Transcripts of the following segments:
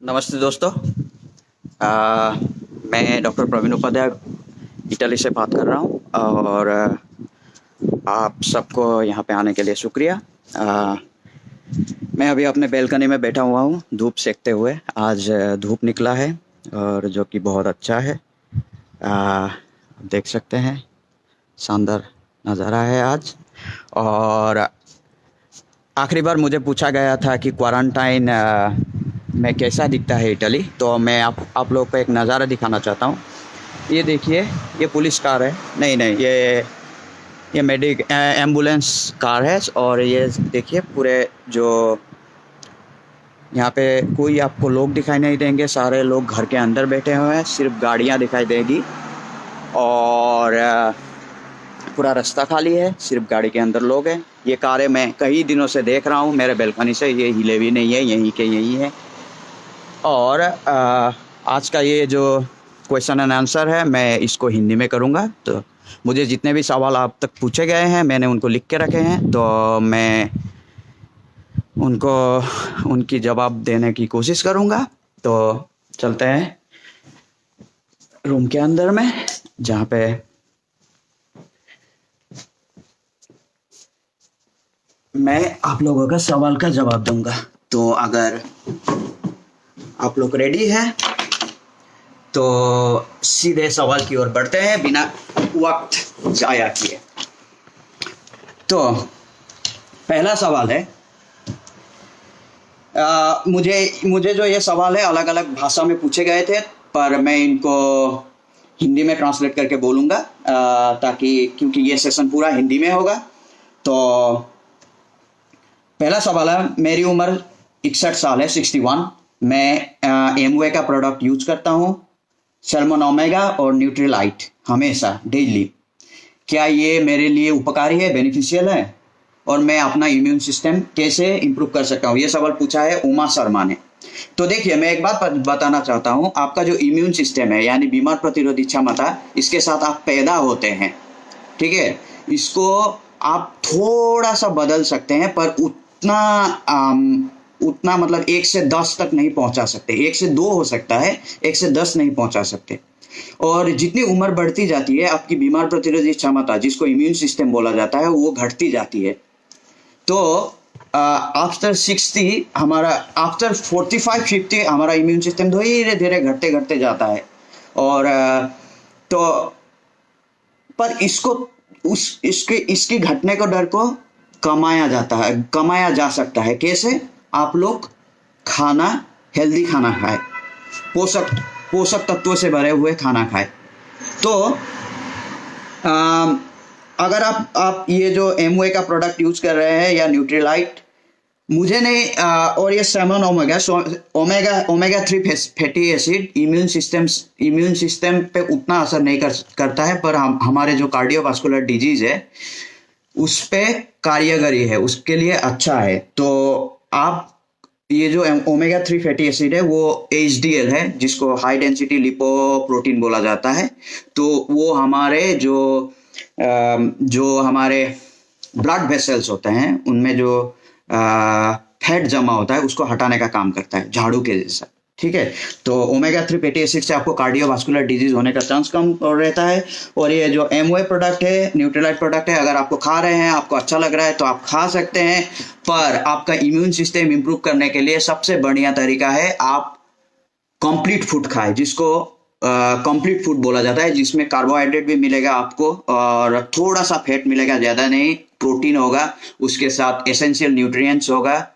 नमस्ते दोस्तों। मैं डॉक्टर प्रवीण उपाध्याय इटली से बात कर रहा हूँ और आप सबको यहाँ पे आने के लिए शुक्रिया। मैं अभी अपने बैल्कनी में बैठा हुआ हूँ धूप सेकते हुए। आज धूप निकला है और जो कि बहुत अच्छा है। आप देख सकते हैं शानदार नज़ारा है आज। और आखिरी बार मुझे पूछा गया था कि क्वारंटाइन में कैसा दिखता है इटली, तो मैं आप लोगों को एक नज़ारा दिखाना चाहता हूँ। ये देखिए, ये पुलिस कार है। नहीं नहीं, ये एम्बुलेंस कार है। और ये देखिए पूरे जो यहाँ पे कोई आपको लोग दिखाई नहीं देंगे, सारे लोग घर के अंदर बैठे हुए हैं, सिर्फ गाड़ियाँ दिखाई देगी। और पूरा रास्ता खाली है, सिर्फ गाड़ी के अंदर लोग हैं। ये कारें मैं कई दिनों से देख रहा हूँ मेरे बैल्कनी से, ये हिले भी नहीं है, यहीं के यहीं है। और आज का ये जो क्वेश्चन एंड आंसर है मैं इसको हिंदी में करूँगा। तो मुझे जितने भी सवाल आप तक पूछे गए हैं मैंने उनको लिख के रखे हैं, तो मैं उनको उनकी जवाब देने की कोशिश करूँगा। तो चलते हैं रूम के अंदर में, जहाँ पे मैं आप लोगों का सवाल का जवाब दूंगा। तो अगर आप लोग रेडी हैं तो सीधे सवाल की ओर बढ़ते हैं बिना वक्त जाया किए। तो पहला सवाल है, मुझे जो ये सवाल है अलग अलग भाषा में पूछे गए थे, पर मैं इनको हिंदी में ट्रांसलेट करके बोलूँगा, ताकि क्योंकि ये सेशन पूरा हिंदी में होगा। तो पहला सवाल है, मेरी उम्र 61 साल है, 61। मैं एमवे का प्रोडक्ट यूज करता हूँ, सैल्मन ओमेगा और न्यूट्रीलाइट, हमेशा डेली। क्या ये मेरे लिए उपकारी है, बेनिफिशियल है, और मैं अपना इम्यून सिस्टम कैसे इंप्रूव कर सकता हूँ? ये सवाल पूछा है उमा शर्मा ने। तो देखिए, मैं एक बात बताना चाहता हूँ, आपका जो इम्यून सिस्टम है यानी बीमार प्रतिरोधी क्षमता, इसके साथ आप पैदा होते हैं, ठीक है। इसको आप थोड़ा सा बदल सकते हैं, पर उतना मतलब 1 से 10 तक नहीं पहुंचा सकते। 1 से 2 हो सकता है, 1 से 10 नहीं पहुंचा सकते। और जितनी उम्र बढ़ती जाती है आपकी बीमार प्रतिरोधी क्षमता, जिसको इम्यून सिस्टम बोला जाता है, वो घटती जाती है। तो आफ्टर 60 हमारा, आफ्टर 45-50 हमारा इम्यून सिस्टम धीरे धीरे घटते घटते जाता है। और तो पर इसकी घटने को डर को कमाया जा सकता है। कैसे? आप लोग हेल्दी खाना खाए, पोषक तत्वों से भरे हुए खाना खाए। तो अगर आप ये जो एमवे का प्रोडक्ट यूज कर रहे हैं या न्यूट्रीलाइट, मुझे नहीं और ये salmon omega 3 fatty acid immune system पे उतना असर नहीं करता है, पर हमारे जो कार्डियोवास्कुलर डिजीज है उस पे कार्यकारी है, उसके लिए अच्छा है। तो आप ये जो ओमेगा 3 फैटी एसिड है वो HDL है, जिसको हाई डेंसिटी लिपोप्रोटीन बोला जाता है। तो वो हमारे जो हमारे ब्लड वेसल्स होते हैं उनमें जो फैट जमा होता है उसको हटाने का काम करता है, झाड़ू के जैसा, ठीक है। तो ओमेगा 3 फैटी एसिड से आपको कार्डियोवास्कुलर डिजीज होने का चांस कम रहता है। और ये जो एमवे प्रोडक्ट है, न्यूट्रीलाइट प्रोडक्ट है, अगर आपको खा रहे हैं, आपको अच्छा लग रहा है तो आप खा सकते हैं। पर आपका इम्यून सिस्टम इंप्रूव करने के लिए सबसे बढ़िया तरीका है आप कंप्लीट फूड खाएं, जिसको कंप्लीट फूड बोला जाता है, जिसमें कार्बोहाइड्रेट भी मिलेगा आपको और थोड़ा सा फैट मिलेगा, ज़्यादा नहीं, प्रोटीन होगा, उसके साथ एसेंशियल न्यूट्रिएंट्स होगा।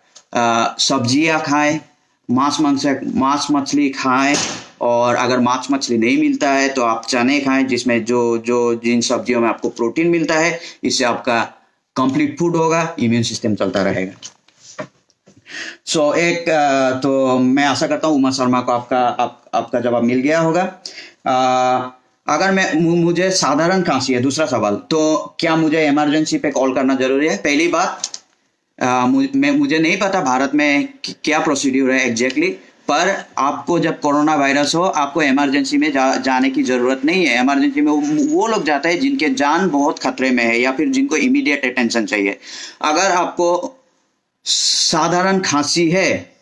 सब्जियां खाएं, मांस मछली खाएं, और अगर मांस मछली नहीं मिलता है तो आप चने खाएं, जिसमें जिन सब्जियों में आपको प्रोटीन मिलता है। इससे आपका कंप्लीट फूड होगा, इम्यून सिस्टम चलता रहेगा। तो मैं आशा करता हूँ उमा शर्मा को आपका जवाब मिल गया होगा। अगर मुझे साधारण खांसी है, दूसरा सवाल, तो क्या मुझे इमरजेंसी पे कॉल करना जरूरी है? पहली बात, मुझे नहीं पता भारत में क्या प्रोसीड्यूर है एग्जैक्टली, पर आपको जब कोरोना वायरस हो आपको इमरजेंसी में जाने की जरूरत नहीं है। इमरजेंसी में वो लोग जाते हैं जिनके जान बहुत खतरे में है या फिर जिनको इमीडिएट अटेंशन चाहिए। अगर आपको साधारण खांसी है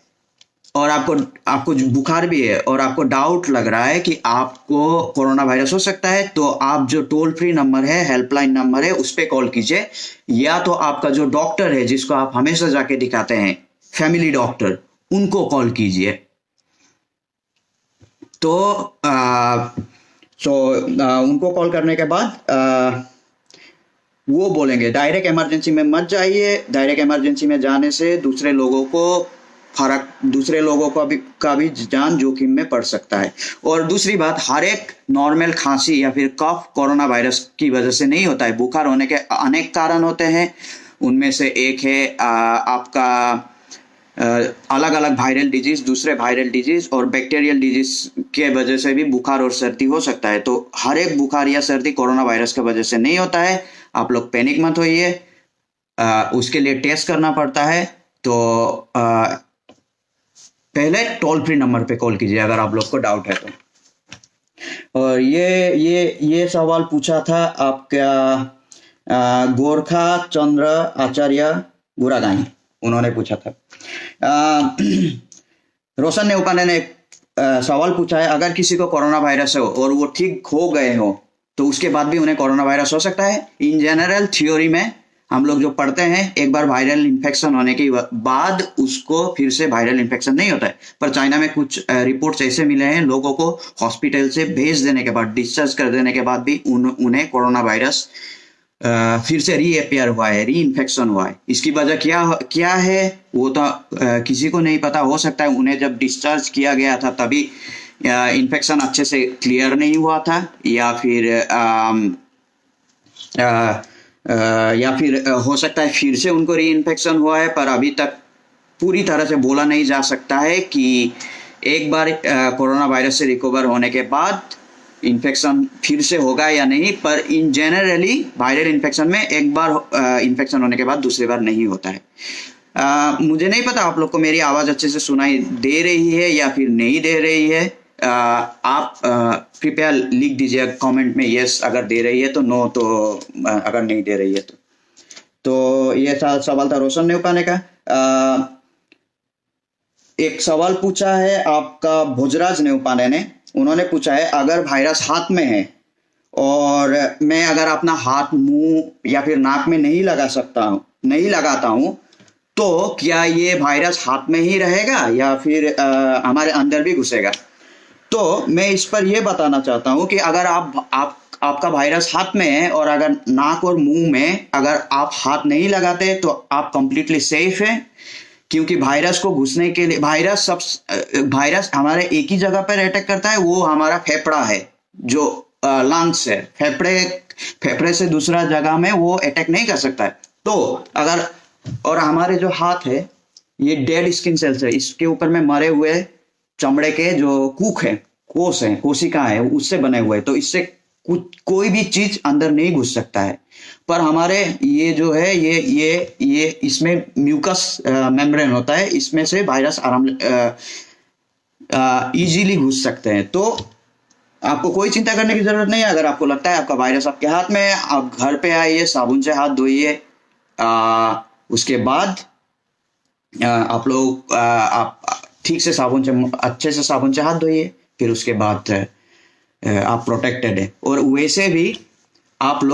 और आपको आपको जो बुखार भी है और आपको डाउट लग रहा है कि आपको कोरोना वायरस हो सकता है, तो आप जो टोल फ्री नंबर है, हेल्पलाइन नंबर है, उस पर कॉल कीजिए, या तो आपका जो डॉक्टर है जिसको आप हमेशा जाके दिखाते हैं, फैमिली डॉक्टर, उनको कॉल कीजिए। तो उनको कॉल करने के बाद वो बोलेंगे डायरेक्ट इमरजेंसी में मत जाइए, डायरेक्ट इमरजेंसी में जाने से दूसरे लोगों का भी जान जोखिम में पड़ सकता है। और दूसरी बात, हर एक नॉर्मल खांसी या फिर कफ कोरोना वायरस की वजह से नहीं होता है। बुखार होने के अनेक कारण होते हैं, उनमें से एक है आपका अलग अलग वायरल डिजीज, दूसरे वायरल डिजीज और बैक्टीरियल डिजीज के वजह से भी बुखार और सर्दी हो सकता है। तो हर एक बुखार या सर्दी कोरोना वायरस की वजह से नहीं होता है। आप लोग पैनिक मत होइए, उसके लिए टेस्ट करना पड़ता है। तो पहले टोल फ्री नंबर पे कॉल कीजिए अगर आप लोग को डाउट है तो। और ये सवाल पूछा था आपका गोरखा चंद्र आचार्य गुरागाई, उन्होंने पूछा था। रोशन ने उपाने ने सवाल पूछा है, अगर किसी को कोरोना वायरस हो और वो ठीक हो गए हो तो उसके बाद भी उन्हें कोरोना वायरस हो सकता है? इन जनरल थ्योरी में हम लोग जो पढ़ते हैं, एक बार वायरल इन्फेक्शन होने के बाद उसको फिर से वायरल इन्फेक्शन नहीं होता है। पर चाइना में कुछ रिपोर्ट्स ऐसे मिले हैं, लोगों को हॉस्पिटल से भेज देने के बाद, डिस्चार्ज कर देने के बाद भी उन्हें कोरोना वायरस फिर से रीअपियर हुआ है, री इन्फेक्शन हुआ है। इसकी वजह क्या है वो तो किसी को नहीं पता। हो सकता है उन्हें जब डिस्चार्ज किया गया था तभी इन्फेक्शन अच्छे से क्लियर नहीं हुआ था, या फिर हो सकता है फिर से उनको री इन्फेक्शन हुआ है। पर अभी तक पूरी तरह से बोला नहीं जा सकता है कि एक बार कोरोना वायरस से रिकवर होने के बाद इन्फेक्शन फिर से होगा या नहीं। पर इन जनरली वायरल इन्फेक्शन में एक बार इन्फेक्शन होने के बाद दूसरी बार नहीं होता है। मुझे नहीं पता आप लोग को मेरी आवाज़ अच्छे से सुनाई दे रही है या फिर नहीं दे रही है। आप कृपया लिख दीजिए कमेंट में यस अगर दे रही है तो, नो तो अगर नहीं दे रही है तो ये सवाल था रोशन नेवपाने का। एक सवाल पूछा है आपका भोजराज नेवपाने ने, उन्होंने पूछा है, अगर वायरस हाथ में है और मैं अगर अपना हाथ मुंह या फिर नाक में नहीं लगाता हूं तो क्या ये वायरस हाथ में ही रहेगा या फिर हमारे अंदर भी घुसेगा? तो मैं इस पर यह बताना चाहता हूं कि अगर आपका वायरस हाथ में है और अगर नाक और मुंह में अगर आप हाथ नहीं लगाते तो आप कंप्लीटली सेफ है, क्योंकि वायरस को घुसने के लिए वायरस हमारे एक ही जगह पर अटैक करता है, वो हमारा फेफड़ा है, जो लंग्स है। फेफड़े से दूसरा जगह में वो अटैक नहीं कर सकता है। तो अगर और हमारे जो हाथ है ये डेड स्किन सेल्स है, इसके ऊपर में मरे हुए चमड़े के जो कूक है, कोशिका है, उससे बने हुए, तो इससे कोई भी चीज अंदर नहीं घुस सकता है। पर हमारे ये जो है ये इसमें म्यूकस मेम्ब्रेन होता है, इसमें से वायरस इजीली घुस सकते हैं। तो आपको कोई चिंता करने की जरूरत नहीं है। अगर आपको लगता है आपका वायरस आपके हाथ में है, आप घर पे आइए, साबुन से हाथ धोइए, उसके बाद आप लोग आप ठीक से अच्छे से साबुन से हाथ धोइए, फिर उसके बाद आप प्रोटेक्टेड है। और वैसे भी आप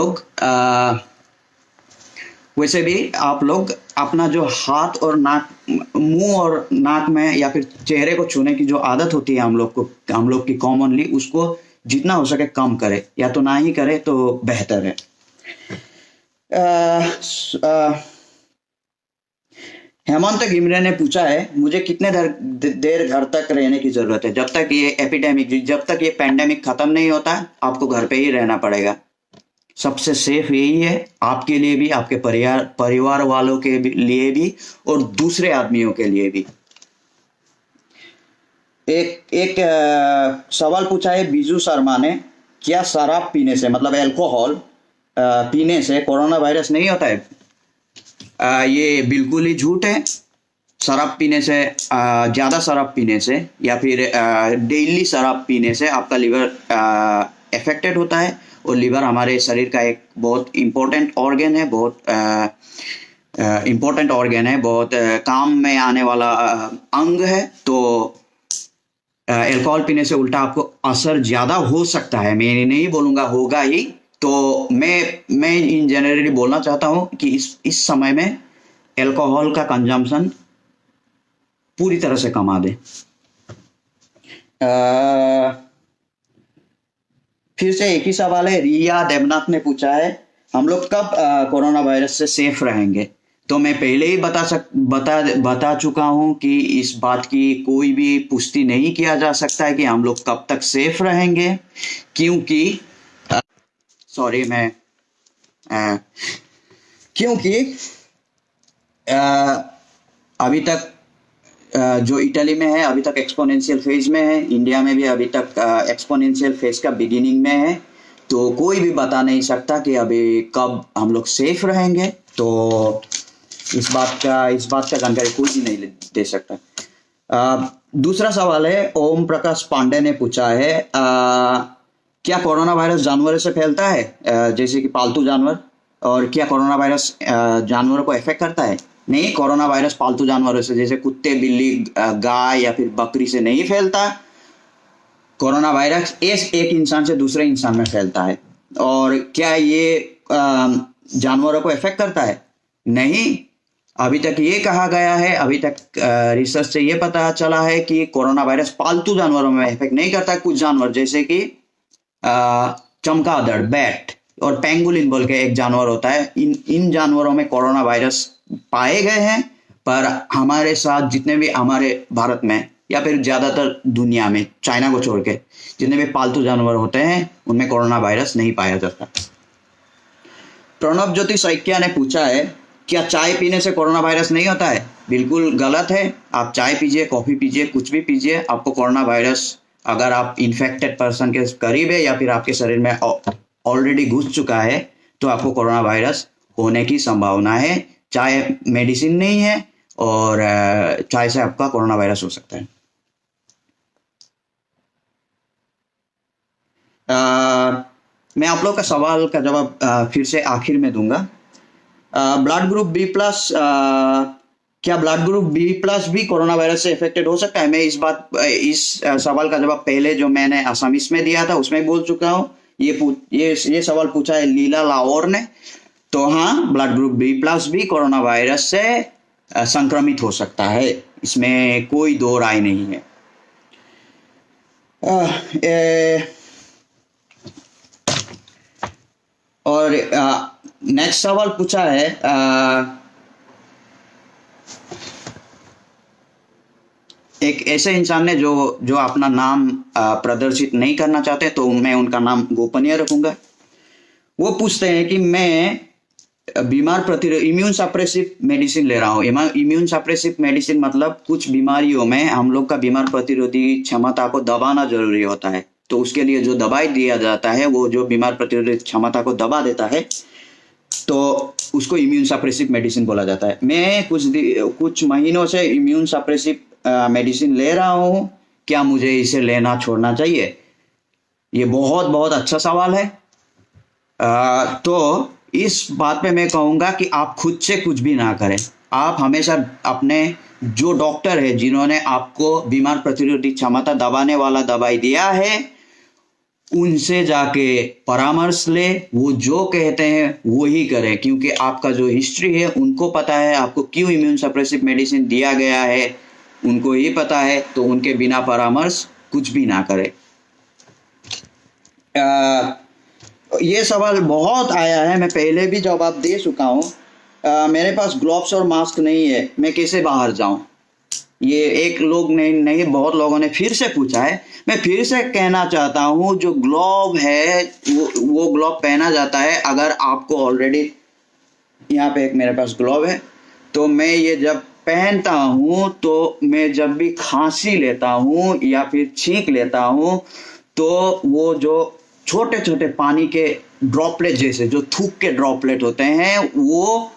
लोग अपना जो हाथ और नाक, मुंह और नाक में या फिर चेहरे को छूने की जो आदत होती है हम लोग की कॉमनली, उसको जितना हो सके कम करें, या तो ना ही करें तो बेहतर है। हेमंत गिमरे ने पूछा है, मुझे कितने देर घर तक रहने की जरूरत है? जब तक ये पैंडेमिक खत्म नहीं होता, आपको घर पे ही रहना पड़ेगा। सबसे सेफ यही है, आपके लिए भी, आपके परिवार वालों के लिए भी और दूसरे आदमियों के लिए भी। एक सवाल पूछा है बीजू शर्मा ने, क्या शराब पीने से, मतलब अल्कोहल पीने से कोरोना वायरस नहीं होता है? ये बिल्कुल ही झूठ है। शराब पीने से, ज़्यादा शराब पीने से या फिर डेली शराब पीने से आपका लिवर अफेक्टेड होता है। और लिवर हमारे शरीर का एक बहुत इम्पोर्टेंट ऑर्गन है, बहुत इम्पोर्टेंट ऑर्गन है, बहुत काम में आने वाला अंग है। तो अल्कोहल पीने से उल्टा आपको असर ज्यादा हो सकता है, मैं नहीं बोलूंगा होगा ही। तो मैं इन जनरली बोलना चाहता हूं कि इस समय में अल्कोहल का कंजम्पशन पूरी तरह से कमा दे। फिर से एक ही सवाल है, रिया देवनाथ ने पूछा है, हम लोग कब कोरोना वायरस से सेफ रहेंगे? तो मैं पहले ही बता चुका हूं कि इस बात की कोई भी पुष्टि नहीं किया जा सकता है कि हम लोग कब तक सेफ रहेंगे, क्योंकि सॉरी मैं क्योंकि अभी तक जो इटली में है अभी तक एक्सपोनेंशियल फेज में है, इंडिया में भी अभी तक एक्सपोनेंशियल फेज का बिगिनिंग में है। तो कोई भी बता नहीं सकता कि अभी कब हम लोग सेफ रहेंगे। तो इस बात का जानकारी कोई भी नहीं दे सकता। दूसरा सवाल है, ओम प्रकाश पांडे ने पूछा है, क्या कोरोना वायरस जानवरों से फैलता है, जैसे कि पालतू जानवर, और क्या कोरोना वायरस जानवरों को इफेक्ट करता है? नहीं, कोरोना वायरस पालतू जानवरों से जैसे कुत्ते, बिल्ली, गाय या फिर बकरी से नहीं फैलता। कोरोना वायरस एक इंसान से दूसरे इंसान में फैलता है। और क्या ये जानवरों को इफेक्ट करता है? नहीं, अभी तक ये कहा गया है, अभी तक रिसर्च से ये पता चला है कि कोरोना वायरस पालतू जानवरों में इफेक्ट नहीं करता है। कुछ जानवर जैसे कि चमगादड़, बैट और पेंगुलिन बोल के एक जानवर होता है, इन जानवरों में कोरोना वायरस पाए गए हैं। पर हमारे साथ जितने भी हमारे भारत में या फिर ज्यादातर दुनिया में, चाइना को छोड़ के, जितने भी पालतू जानवर होते हैं उनमें कोरोना वायरस नहीं पाया जाता। प्रणव ज्योति सैकिया ने पूछा है, क्या चाय पीने से कोरोना वायरस नहीं होता है? बिल्कुल गलत है। आप चाय पीजिए, कॉफी पीजिए, कुछ भी पीजिए, आपको कोरोना वायरस अगर आप इन्फेक्टेड पर्सन के करीब है या फिर आपके शरीर में ऑलरेडी घुस चुका है तो आपको कोरोना वायरस होने की संभावना है। चाय मेडिसिन नहीं है और चाय से आपका कोरोना वायरस हो सकता है। मैं आप लोग का सवाल का जवाब फिर से आखिर में दूंगा। ब्लड ग्रुप बी प्लस, क्या ब्लड ग्रुप बी प्लस भी कोरोना वायरस से इफेक्टेड हो सकता है? मैं इस सवाल का जवाब पहले जो मैंने असमीस में दिया था उसमें बोल चुका हूँ। ये सवाल पूछा है लीला लाहौर ने। तो हाँ, ब्लड ग्रुप बी प्लस भी कोरोना वायरस से संक्रमित हो सकता है, इसमें कोई दो राय नहीं है। और नेक्स्ट सवाल पूछा है, एक ऐसे इंसान ने जो अपना नाम प्रदर्शित नहीं करना चाहते, तो मैं उनका नाम गोपनीय रखूंगा। वो पूछते हैं कि मैं बीमार प्रतिरोध इम्यून सप्रेसिव मेडिसिन ले रहा हूँ। इम्यून सप्रेसिव मेडिसिन मतलब कुछ बीमारियों में हम लोग का बीमार प्रतिरोधी क्षमता को दबाना जरूरी होता है। तो उसके लिए जो दवाई दिया जाता है वो जो बीमार प्रतिरोधी क्षमता को दबा देता है, तो उसको इम्यून सप्रेसिव मेडिसिन बोला जाता है। मैं कुछ महीनों से इम्यून सप्रेसिव मेडिसिन ले रहा हूँ, क्या मुझे इसे लेना छोड़ना चाहिए? ये बहुत अच्छा सवाल है। तो इस बात पे मैं कहूँगा कि आप खुद से कुछ भी ना करें। आप हमेशा अपने जो डॉक्टर है जिन्होंने आपको बीमार प्रतिरोधी क्षमता दबाने वाला दवाई दिया है उनसे जाके परामर्श ले, वो जो कहते हैं वो ही करें, क्योंकि आपका जो हिस्ट्री है उनको पता है आपको क्यों इम्यून सप्रेसिव मेडिसिन दिया गया है, उनको ही पता है। तो उनके बिना परामर्श कुछ भी ना करें। ये सवाल बहुत आया है, मैं पहले भी जवाब दे चुका हूँ। मेरे पास ग्लोव्स और मास्क नहीं है, मैं कैसे बाहर जाऊं? ये एक लोग नहीं बहुत लोगों ने फिर से पूछा है। मैं फिर से कहना चाहता हूँ, जो ग्लोव है वो ग्लोव पहना जाता है अगर आपको ऑलरेडी, यहाँ पे एक मेरे पास ग्लोव है, तो मैं ये जब पहनता हूँ तो मैं जब भी खांसी लेता हूँ या फिर छींक लेता हूँ तो वो जो छोटे छोटे पानी के ड्रॉपलेट जैसे जो थूक के ड्रॉपलेट होते हैं वो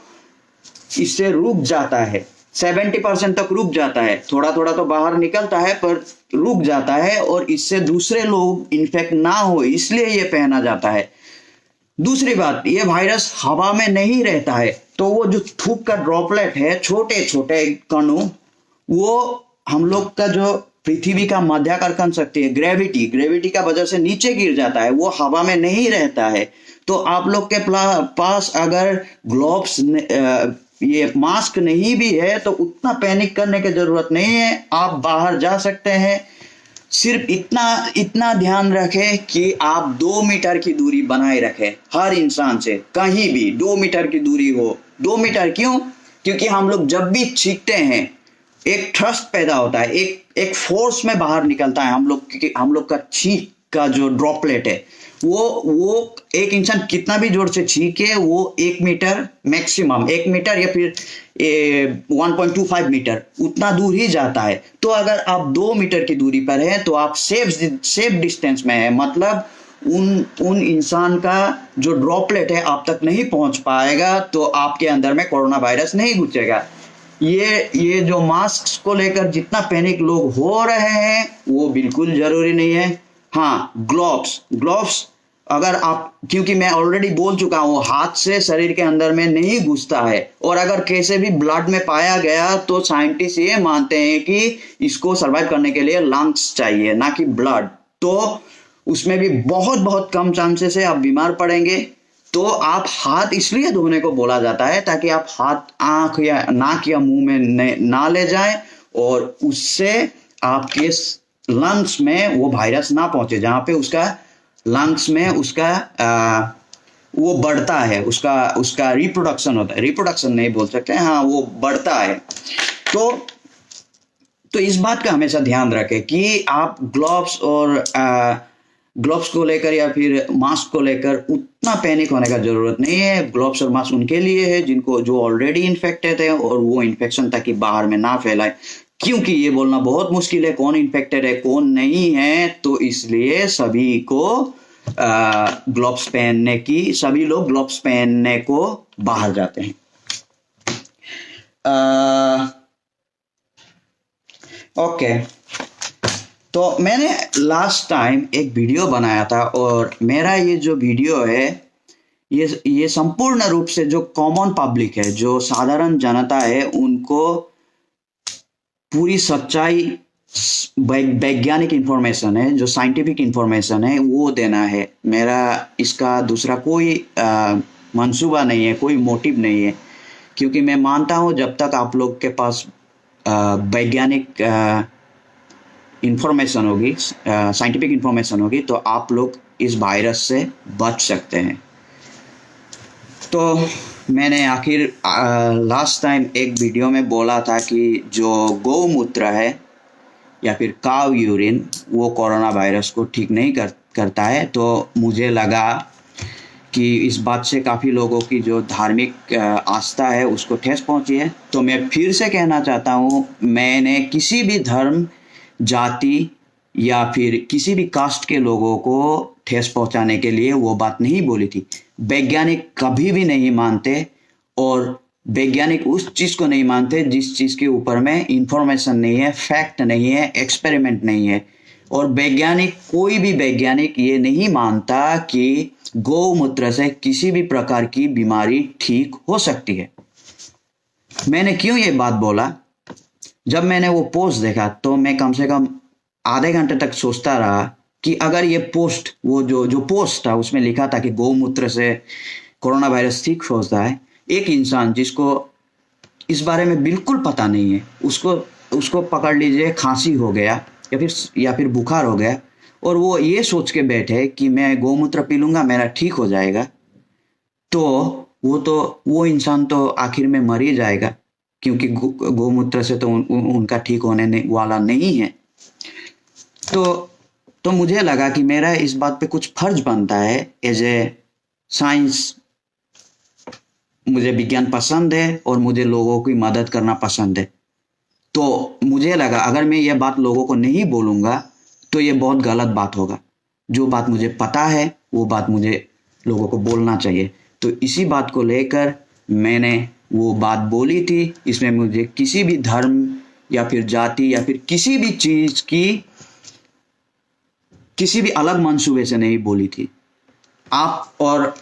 इससे रुक जाता है, 70% तक रुक जाता है। थोड़ा थोड़ा तो बाहर निकलता है पर रुक जाता है, और इससे दूसरे लोग इन्फेक्ट ना हो इसलिए ये पहना जाता है। दूसरी बात, ये वायरस हवा में नहीं रहता है, तो वो जो थूक का ड्रॉपलेट है, छोटे छोटे कणु, वो हम लोग का जो पृथ्वी का माध्याकर्षण शक्ति है, ग्रेविटी का वजह से नीचे गिर जाता है, वो हवा में नहीं रहता है। तो आप लोग के पास अगर ग्लोव्स ये मास्क नहीं भी है तो उतना पैनिक करने की जरूरत नहीं है, आप बाहर जा सकते हैं। सिर्फ इतना इतना ध्यान रखें कि आप 2 मीटर की दूरी बनाए रखें हर इंसान से, कहीं भी 2 मीटर की दूरी हो। 2 मीटर क्यों? क्योंकि हम लोग जब भी छींकते हैं एक ट्रस्ट पैदा होता है, एक फोर्स में बाहर निकलता है हम लोग का छींक का जो ड्रॉपलेट है, वो एक इंसान कितना भी जोर से छींके वो 1 मीटर मैक्सिमम, 1 मीटर या फिर 1.25 मीटर उतना दूर ही जाता है। तो अगर आप 2 मीटर की दूरी पर हैं तो आप सेफ डिस्टेंस में है, मतलब उन इंसान का जो ड्रॉपलेट है आप तक नहीं पहुंच पाएगा, तो आपके अंदर में कोरोना वायरस नहीं घुसेगा। ये जो मास्क को लेकर जितना पैनिक लोग हो रहे हैं वो बिल्कुल जरूरी नहीं है। हाँ, ग्लोव्स अगर आप, क्योंकि मैं ऑलरेडी बोल चुका हूँ, हाथ से शरीर के अंदर में नहीं घुसता है, और अगर कैसे भी ब्लड में पाया गया तो साइंटिस्ट ये मानते हैं कि इसको सर्वाइव करने के लिए लंग्स चाहिए, ना कि ब्लड। तो उसमें भी बहुत बहुत कम चांसेस है आप बीमार पड़ेंगे। तो आप हाथ इसलिए धोने को बोला जाता है ताकि आप हाथ आंख या नाक या मुंह में ना ले जाएं, और उससे आपके लंग्स में वो वायरस ना पहुंचे, जहां पे उसका लंग्स में उसका वो बढ़ता है, उसका रिप्रोडक्शन होता है, रिप्रोडक्शन नहीं बोल सकते, हाँ वो बढ़ता है। तो इस बात का हमेशा ध्यान रखें कि आप ग्लोव्स को लेकर या फिर मास्क को लेकर उतना पैनिक होने का जरूरत नहीं है। ग्लोव्स और मास्क उनके लिए है जो ऑलरेडी इन्फेक्टेड है, और वो इन्फेक्शन ताकि बाहर में ना फैलाए, क्योंकि ये बोलना बहुत मुश्किल है कौन इन्फेक्टेड है कौन नहीं है। तो इसलिए सभी लोग ग्लोव्स पहनने को बाहर जाते हैं। ओके, तो मैंने लास्ट टाइम एक वीडियो बनाया था, और मेरा ये जो वीडियो है ये संपूर्ण रूप से जो कॉमन पब्लिक है, जो साधारण जनता है, उनको पूरी सच्चाई, वैज्ञानिक इंफॉर्मेशन है, जो साइंटिफिक इंफॉर्मेशन है वो देना है। मेरा इसका दूसरा कोई मंसूबा नहीं है, कोई मोटिव नहीं है, क्योंकि मैं मानता हूँ जब तक आप लोग के पास वैज्ञानिक इंफॉर्मेशन होगी, साइंटिफिक इंफॉर्मेशन होगी, तो आप लोग इस वायरस से बच सकते हैं। तो मैंने आखिर लास्ट टाइम एक वीडियो में बोला था कि जो गौमूत्र है या फिर काव यूरिन वो कोरोना वायरस को ठीक नहीं करता है। तो मुझे लगा कि इस बात से काफ़ी लोगों की जो धार्मिक आस्था है उसको ठेस पहुंची है। तो मैं फिर से कहना चाहता हूँ, मैंने किसी भी धर्म, जाति या फिर किसी भी कास्ट के लोगों को ठेस पहुंचाने के लिए वो बात नहीं बोली थी। वैज्ञानिक कभी भी नहीं मानते, और वैज्ञानिक उस चीज़ को नहीं मानते जिस चीज़ के ऊपर में इंफॉर्मेशन नहीं है, फैक्ट नहीं है, एक्सपेरिमेंट नहीं है। और कोई भी वैज्ञानिक ये नहीं मानता कि गौमूत्र से किसी भी प्रकार की बीमारी ठीक हो सकती है। मैंने क्यों ये बात बोला? जब मैंने वो पोस्ट देखा तो मैं कम से कम आधे घंटे तक सोचता रहा कि अगर ये पोस्ट, वो जो पोस्ट था उसमें लिखा था कि गौमूत्र से कोरोना वायरस ठीक होता है, एक इंसान जिसको इस बारे में बिल्कुल पता नहीं है, उसको पकड़ लीजिए खांसी हो गया या फिर बुखार हो गया, और वो ये सोच के बैठे कि मैं गौमूत्र पी लूंगा मेरा ठीक हो जाएगा, तो वो इंसान तो आखिर में मर ही जाएगा, क्योंकि गौमूत्र से तो उनका ठीक होने वाला नहीं है। तो मुझे लगा कि मेरा इस बात पे कुछ फर्ज बनता है। एज ए साइंस, मुझे विज्ञान पसंद है और मुझे लोगों की मदद करना पसंद है। तो मुझे लगा अगर मैं ये बात लोगों को नहीं बोलूँगा तो ये बहुत गलत बात होगा। जो बात मुझे पता है वो बात मुझे लोगों को बोलना चाहिए। तो इसी बात को लेकर मैंने वो बात बोली थी। इसमें मुझे किसी भी धर्म या फिर जाति या फिर किसी भी चीज़ की किसी भी अलग मंसूबे से नहीं बोली थी। आप और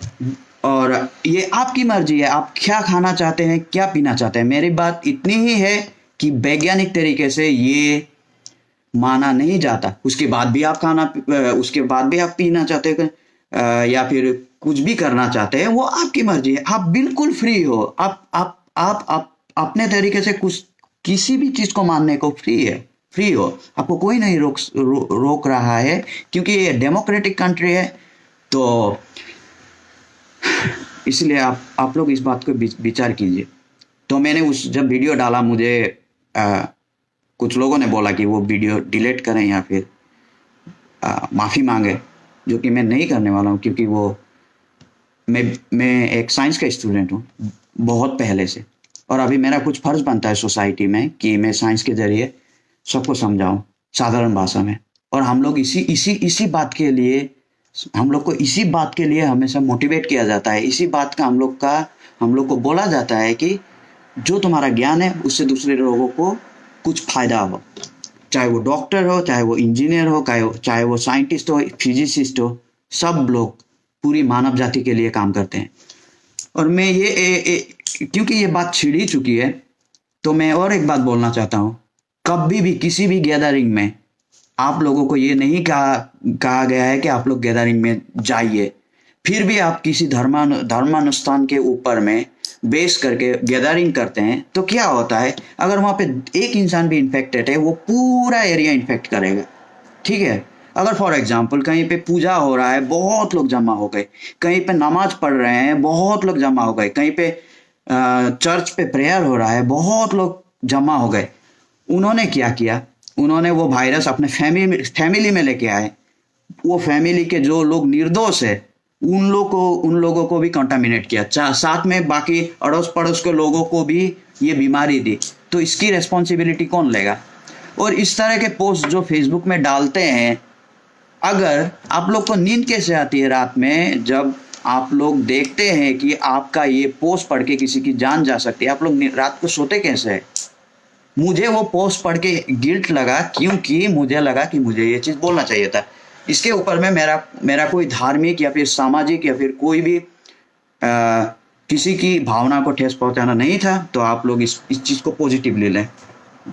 ये आपकी मर्जी है, आप क्या खाना चाहते हैं, क्या पीना चाहते हैं। मेरी बात इतनी ही है कि वैज्ञानिक तरीके से ये माना नहीं जाता। उसके बाद भी आप उसके बाद भी आप पीना चाहते हैं या फिर कुछ भी करना चाहते हैं, वो आपकी मर्जी है। आप बिल्कुल फ्री हो। आप अपने तरीके से कुछ किसी भी चीज को मानने को फ्री हो। आपको कोई नहीं रोक रहा है, क्योंकि ये डेमोक्रेटिक कंट्री है। तो इसलिए आप लोग इस बात को विचार कीजिए। तो मैंने जब वीडियो डाला, मुझे कुछ लोगों ने बोला कि वो वीडियो डिलीट करें या फिर माफ़ी मांगे, जो कि मैं नहीं करने वाला हूँ, क्योंकि वो मैं एक साइंस का स्टूडेंट हूँ बहुत पहले से, और अभी मेरा कुछ फर्ज बनता है सोसाइटी में कि मैं साइंस के जरिए सबको समझाऊं साधारण भाषा में। और हम लोग इसी बात के लिए हमेशा मोटिवेट किया जाता है। इसी बात का हम लोग को बोला जाता है कि जो तुम्हारा ज्ञान है उससे दूसरे लोगों को कुछ फायदा हो, चाहे वो डॉक्टर हो, चाहे वो इंजीनियर हो, चाहे वो साइंटिस्ट हो, फिजिसिस्ट हो, सब लोग पूरी मानव जाति के लिए काम करते हैं। और मैं क्योंकि ये बात छिड़ ही चुकी है, तो मैं और एक बात बोलना चाहता हूँ। कभी भी किसी भी गैदरिंग में आप लोगों को ये नहीं कहा गया है कि आप लोग गैदरिंग में जाइए। फिर भी आप किसी धर्मानुष्ठान के ऊपर में बेस करके गैदरिंग करते हैं, तो क्या होता है, अगर वहाँ पे एक इंसान भी इन्फेक्टेड है, वो पूरा एरिया इन्फेक्ट करेगा। ठीक है। अगर फॉर एग्जाम्पल कहीं पे पूजा हो रहा है, बहुत लोग जमा हो गए, कहीं पे नमाज पढ़ रहे हैं, बहुत लोग जमा हो गए, कहीं पे चर्च पे प्रेयर हो रहा है, बहुत लोग जमा हो गए। उन्होंने क्या किया, उन्होंने वो वायरस अपने फैमिली में लेके आए। वो फैमिली के जो लोग निर्दोष है, उन लोगों को भी कंटामिनेट किया, साथ में बाकी अड़ोस पड़ोस के लोगों को भी ये बीमारी दी। तो इसकी रेस्पॉन्सिबिलिटी कौन लेगा? और इस तरह के पोस्ट जो फेसबुक में डालते हैं, अगर आप लोग को नींद कैसे आती है रात में, जब आप लोग देखते हैं कि आपका ये पोस्ट पढ़ के किसी की जान जा सकती है, आप लोग रात को सोते कैसे है? मुझे वो पोस्ट पढ़ के गिल्ट लगा, क्योंकि मुझे लगा कि मुझे ये चीज़ बोलना चाहिए था। इसके ऊपर में मेरा कोई धार्मिक या फिर सामाजिक या फिर कोई भी किसी की भावना को ठेस पहुंचाना नहीं था। तो आप लोग इस चीज़ को पॉजिटिवली लें।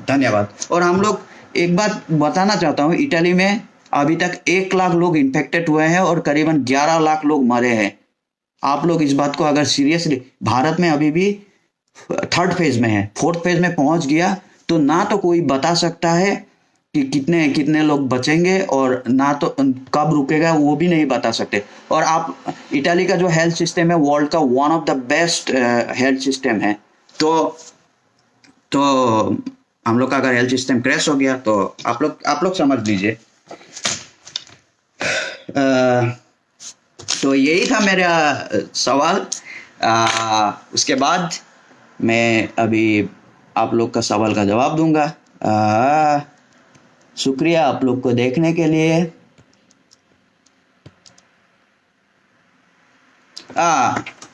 धन्यवाद। और हम लोग एक बात बताना चाहता हूँ, इटली में अभी तक 1 लाख लोग इन्फेक्टेड हुए हैं और करीबन 11 लाख लोग मरे हैं। आप लोग इस बात को अगर सीरियसली, भारत में अभी भी 3rd फेज में है, 4th फेज में पहुंच गया तो ना तो कोई बता सकता है कि कितने लोग बचेंगे, और ना तो कब रुकेगा वो भी नहीं बता सकते। और आप इटली का जो हेल्थ सिस्टम है, वर्ल्ड का one of the best health system है। तो हम लोग का अगर हेल्थ सिस्टम क्रैश हो गया तो आप लोग समझ लीजिए। तो यही था मेरा सवाल। उसके बाद मैं अभी आप लोग का सवाल का जवाब दूंगा। शुक्रिया आप लोग को देखने के लिए।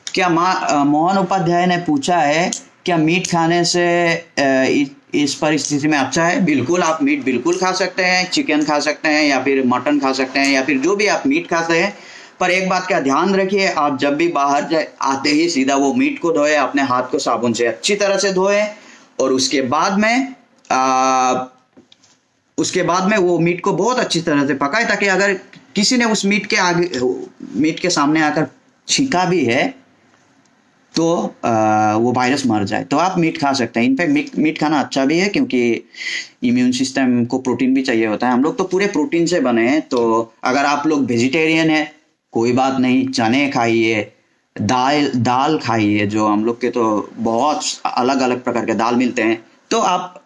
क्या मोहन उपाध्याय ने पूछा है, क्या मीट खाने से इस परिस्थिति में अच्छा है? बिल्कुल, आप मीट बिल्कुल खा सकते हैं, चिकन खा सकते हैं या फिर मटन खा सकते हैं या फिर जो भी आप मीट खाते हैं। पर एक बात का ध्यान रखिए, आप जब भी बाहर आते ही सीधा वो मीट को धोए, अपने हाथ को साबुन से अच्छी तरह से धोए, और उसके बाद में वो मीट को बहुत अच्छी तरह से पकाए, ताकि अगर किसी ने उस मीट के सामने आकर छींका भी है तो वो वायरस मर जाए। तो आप मीट खा सकते हैं। इनफैक्ट मीट खाना अच्छा भी है, क्योंकि इम्यून सिस्टम को प्रोटीन भी चाहिए होता है। हम लोग तो पूरे प्रोटीन से बने हैं। तो अगर आप लोग वेजिटेरियन है, कोई बात नहीं, चने खाइए, दाल खाइए, जो हम लोग के तो बहुत अलग अलग प्रकार के दाल मिलते हैं। तो आप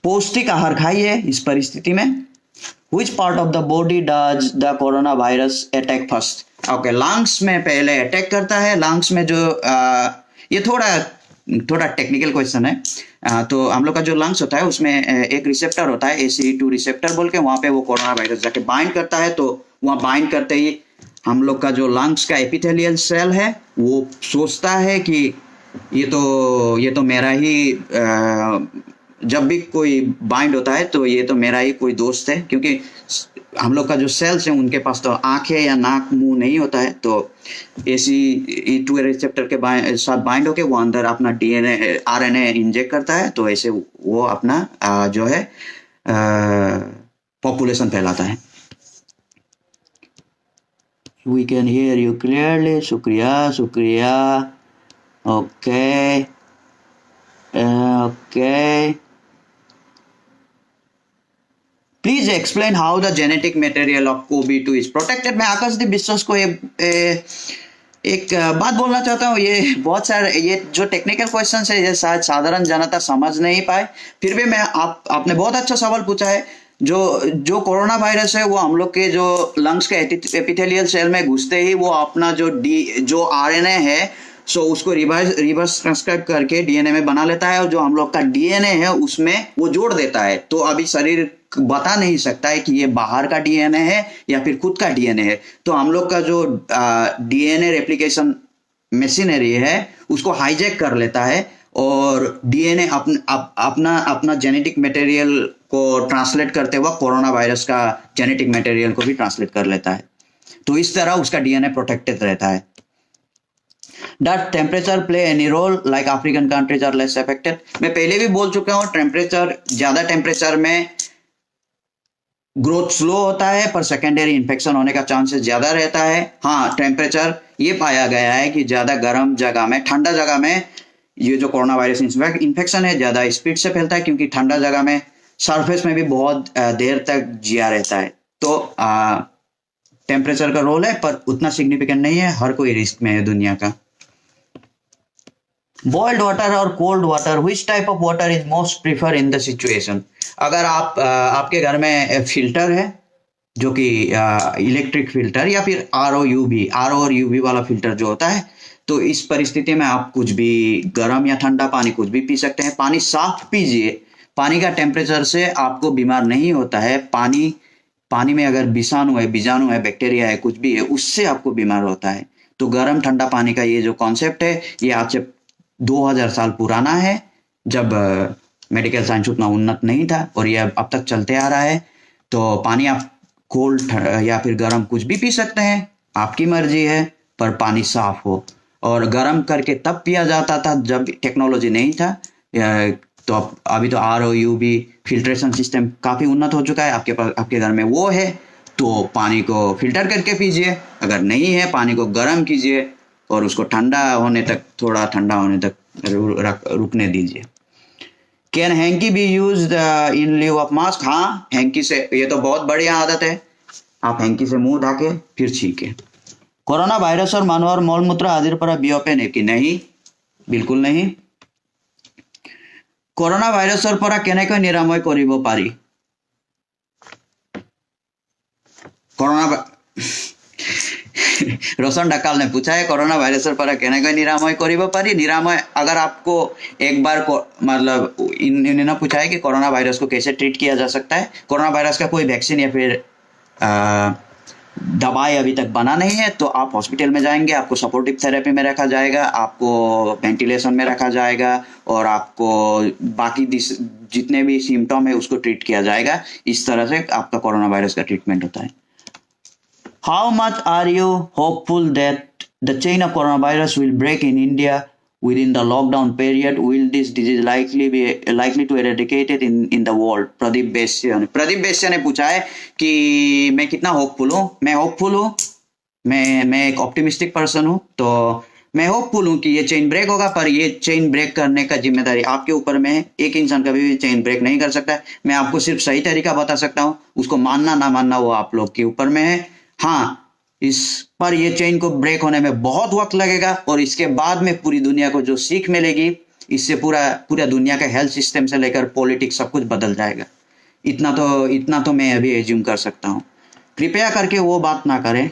पौष्टिक आहार खाइए इस परिस्थिति में। Which part of the body does the coronavirus attack first? Okay, lungs में पहले अटैक करता है। लंग्स में जो ये थोड़ा टेक्निकल क्वेश्चन है। तो हम लोग का जो लंग्स होता है उसमें एक रिसेप्टर होता है, ACE2 रिसेप्टर बोल के, वहाँ पे वो कोरोना वायरस जाके बाइंड करता है। तो वहाँ बाइंड करते ही हम लोग का जो लंग्स का एपिथेलियल सेल है वो सोचता है कि ये तो मेरा ही जब भी कोई बाइंड होता है तो ये तो मेरा ही कोई दोस्त है, क्योंकि हम लोग का जो सेल्स है उनके पास तो आंखें या नाक मुंह नहीं होता है, तो ACE2 रिसेप्टर के साथ बाइंड होके वो अंदर अपना DNA RNA इंजेक्ट करता है, तो ऐसे वो अपना जो है पॉपुलेशन फैलाता है। We can hear you clearly. शुक्रिया शुक्रिया। Okay okay, please explain how the genetic material of COVID-2 is protected. मैं आकाशदीप विश्वास को एक बात बोलना चाहता हूँ। ये बहुत सारे ये जो टेक्निकल क्वेश्चन है ये शायद साधारण जनता समझ नहीं पाए, फिर भी मैं आपने बहुत अच्छा सवाल पूछा है। जो कोरोना वायरस है वो हम लोग के जो लंग्स के एपिथेलियल सेल में घुसते ही वो अपना जो RNA है सो उसको रिवर्स ट्रांसक्राइब करके DNA में बना लेता है, और जो हम लोग का DNA है उसमें वो जोड़ देता है। तो अभी शरीर बता नहीं सकता है कि ये बाहर का DNA है या फिर खुद का DNA है। तो हम लोग का जो DNA रेप्लिकेशन मशीनरी है उसको हाईजैक कर लेता है और DNA अपना जेनेटिक मटेरियल को ट्रांसलेट करते हुआ कोरोना वायरस का जेनेटिक मटेरियल को भी ट्रांसलेट कर लेता है। तो इस तरह उसका DNA प्रोटेक्टेड रहता है। Does temperature play any role like African countries are less affected? मैं पहले भी बोल चुका हूँ, ज्यादा टेम्परेचर में ग्रोथ स्लो होता है पर सेकेंडरी इन्फेक्शन होने का चांसेस ज्यादा रहता है। हाँ, टेम्परेचर ये पाया गया है कि ज्यादा गर्म जगह में, ठंडा जगह में ये जो कोरोना वायरस इन्फेक्शन है ज्यादा स्पीड से फैलता है, क्योंकि ठंडा जगह में सरफेस में भी बहुत देर तक जिया रहता है। तो टेम्परेचर का रोल है पर उतना सिग्निफिकेंट नहीं है, हर कोई रिस्क में है दुनिया का। बॉइल्ड वाटर और cold water, which type of water is most prefer in the situation? अगर आपके घर में फिल्टर है जो कि इलेक्ट्रिक फिल्टर या फिर RO और UV वाला फिल्टर जो होता है, तो इस परिस्थिति में आप कुछ भी गर्म या ठंडा पानी कुछ भी पी सकते हैं। पानी साफ पीजिए, पानी का टेम्परेचर से आपको बीमार नहीं होता है। पानी में अगर बीजाणु है, बैक्टीरिया है, कुछ भी है, उससे आपको बीमार होता है। तो गर्म ठंडा पानी का ये जो कॉन्सेप्ट है ये आज से 2000 साल पुराना है, जब मेडिकल साइंस उतना उन्नत नहीं था, और ये अब तक चलते आ रहा है। तो पानी आप कोल्ड या फिर गर्म कुछ भी पी सकते हैं, आपकी मर्जी है, पर पानी साफ हो। और गर्म करके तब पिया जाता था जब टेक्नोलॉजी नहीं था। तो अभी तो RO UV फिल्ट्रेशन सिस्टम काफ़ी उन्नत हो चुका है, आपके घर में वो है तो पानी को फिल्टर करके पीजिए। अगर नहीं है, पानी को गर्म कीजिए और उसको थोड़ा ठंडा होने तक रुकने दीजिए। Can hanky be used in लिeu of mask? हाँ, हैंकी से, ये तो बहुत बढ़िया आदत है, आप हैंकी से मुंह ढाके फिर छींके। कोरोना भाइरस और মানুহৰ মলমূত্ৰ আদিৰ পৰা বিয়পে নেকি? नहीं, बिल्कुल नहीं। कोरोना ভাইৰাছৰ পৰা কেনেকৈ নিৰাময় কৰিব পাৰি? रोशन डकाल ने पूछा है कोरोना वायरस पर केनेको निरामय करिबो पारी। निरामय अगर आपको एक बार मतलब इन्होंने पूछा है कि कोरोना वायरस को कैसे ट्रीट किया जा सकता है। कोरोना वायरस का कोई वैक्सीन या फिर दवाई अभी तक बना नहीं है, तो आप हॉस्पिटल में जाएंगे, आपको सपोर्टिव थेरेपी में रखा जाएगा, आपको वेंटिलेशन में रखा जाएगा और आपको बाकी जितने भी सिम्टम है उसको ट्रीट किया जाएगा। इस तरह से आपका कोरोना वायरस का ट्रीटमेंट होता है। How much are you hopeful that the chain of coronavirus will break in India within the lockdown period? Will this disease likely to eradicate it in the world? Pradeep बेस्या ने पूछा है कि मैं कितना होपफुल हूँ। मैं होपफुल हूँ, मैं एक ऑप्टिमिस्टिक पर्सन हूँ, तो मैं होपफुल हूँ कि ये चेन ब्रेक होगा। पर ये चेन ब्रेक करने का जिम्मेदारी आपके ऊपर में है। एक इंसान कभी भी चेन ब्रेक नहीं कर सकता। मैं आपको सिर्फ सही तरीका बता सकता हूँ, उसको मानना ना मानना वो आप लोग के ऊपर में है। हाँ, इस पर ये चेन को ब्रेक होने में बहुत वक्त लगेगा और इसके बाद में पूरी दुनिया को जो सीख मिलेगी, इससे पूरा दुनिया का हेल्थ सिस्टम से लेकर पॉलिटिक्स सब कुछ बदल जाएगा। इतना तो मैं अभी एज्यूम कर सकता हूँ। कृपया करके वो बात ना करें।